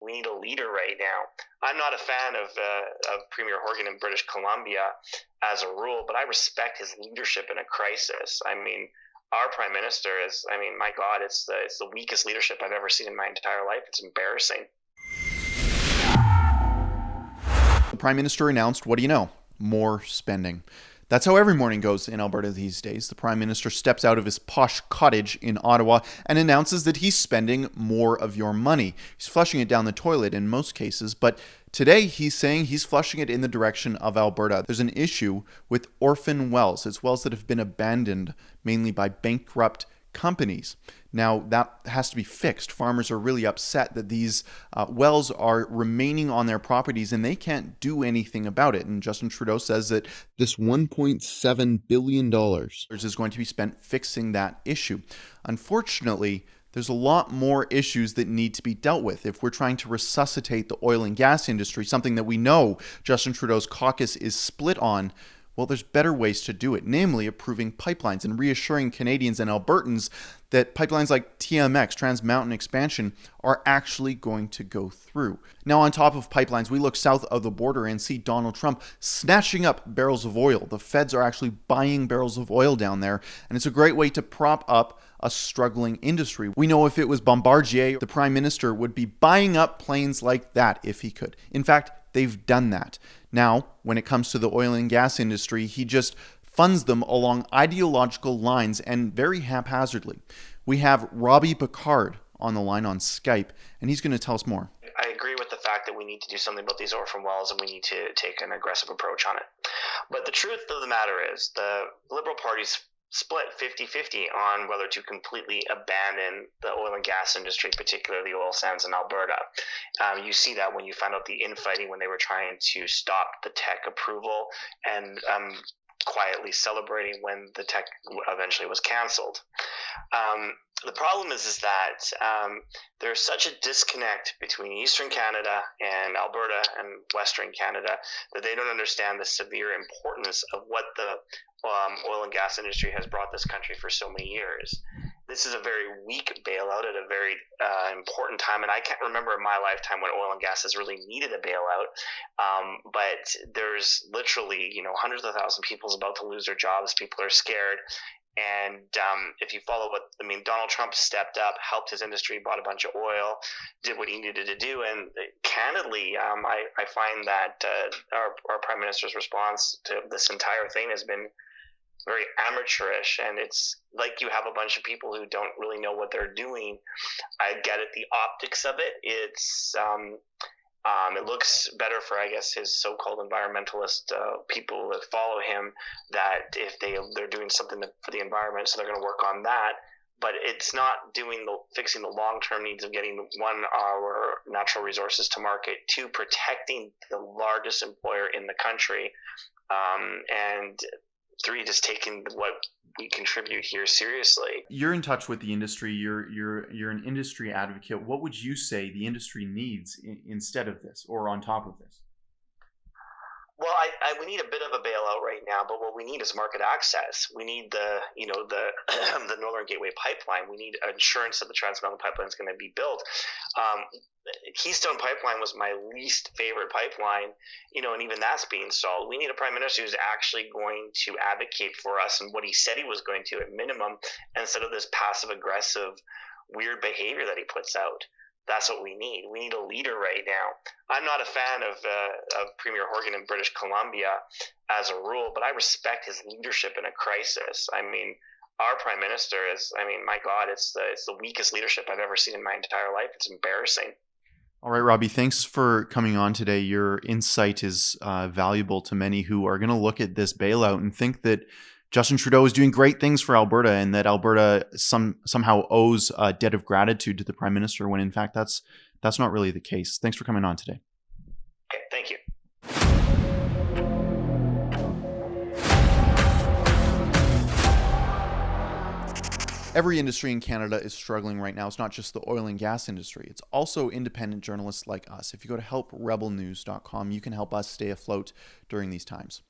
We need a leader right now. I'm not a fan of Premier Horgan in British Columbia as a rule, but I respect his leadership in a crisis. I mean, our prime minister is, I mean, my God, it's the weakest leadership I've ever seen in my entire life. It's embarrassing. The Prime Minister announced, what do you know? More spending. That's how every morning goes in Alberta these days. The Prime Minister steps out of his posh cottage in Ottawa and announces that he's spending more of your money. He's flushing it down the toilet in most cases, but today he's saying he's flushing it in the direction of Alberta. There's an issue with orphan wells. It's wells that have been abandoned mainly by bankrupt companies. Now, that has to be fixed. Farmers are really upset that these wells are remaining on their properties and they can't do anything about it. And Justin Trudeau says that this $1.7 billion is going to be spent fixing that issue. Unfortunately, there's a lot more issues that need to be dealt with if we're trying to resuscitate the oil and gas industry, something that we know Justin Trudeau's caucus is split on. Well, there's better ways to do it, namely approving pipelines and reassuring Canadians and Albertans that pipelines like TMX, Trans Mountain Expansion, are actually going to go through. Now, on top of pipelines, we look south of the border and see Donald Trump snatching up barrels of oil. The feds are actually buying barrels of oil down there, and it's a great way to prop up a struggling industry. We know if it was Bombardier, the Prime Minister would be buying up planes like that if he could. In fact, they've done that. Now, when it comes to the oil and gas industry, he just funds them along ideological lines and very haphazardly. We have Robbie Picard on the line on Skype, and he's going to tell us more. I agree with the fact that we need to do something about these orphan wells and we need to take an aggressive approach on it. But the truth of the matter is the Liberal Party's split 50-50 on whether to completely abandon the oil and gas industry, particularly the oil sands in Alberta. You see that when you found out the infighting when they were trying to stop the tech approval and quietly celebrating when the tech eventually was canceled. The problem is that there's such a disconnect between Eastern Canada and Alberta and Western Canada that they don't understand the severe importance of what the oil and gas industry has brought this country for so many years. This is a very weak bailout at a very important time, and I can't remember in my lifetime when oil and gas has really needed a bailout. But there's literally, hundreds of thousands of people about to lose their jobs. People are scared. And if you follow Donald Trump stepped up, helped his industry, bought a bunch of oil, did what he needed to do. And candidly, I find that our Prime Minister's response to this entire thing has been very amateurish, and it's like you have a bunch of people who don't really know what they're doing. I get it, the optics of it. It looks better for, I guess, his so-called environmentalist people that follow him, that if they're doing something for the environment, so they're going to work on that. But it's not fixing the long-term needs of getting, one, our natural resources to market, two, protecting the largest employer in the country, and three, just taking what we contribute here seriously. You're in touch with the industry. You're an industry advocate. What would you say the industry needs instead of this, or on top of this? Well, we need a bit of a bailout right now, but what we need is market access. We need the Northern Gateway pipeline. We need insurance that the Trans Mountain pipeline is going to be built. Keystone Pipeline was my least favorite pipeline, and even that's being stalled. We need a prime minister who's actually going to advocate for us and what he said he was going to at minimum, instead of this passive aggressive weird behavior that he puts out. That's what we need. We need a leader right now. I'm not a fan of Premier Horgan in British Columbia as a rule, but I respect his leadership in a crisis. I mean, our prime minister is, my God, it's the weakest leadership I've ever seen in my entire life. It's embarrassing. All right, Robbie, thanks for coming on today. Your insight is valuable to many who are going to look at this bailout and think that Justin Trudeau is doing great things for Alberta and that Alberta somehow owes a debt of gratitude to the Prime Minister, when in fact that's not really the case. Thanks for coming on today. Okay, thank you. Every industry in Canada is struggling right now. It's not just the oil and gas industry. It's also independent journalists like us. If you go to helprebelnews.com, you can help us stay afloat during these times.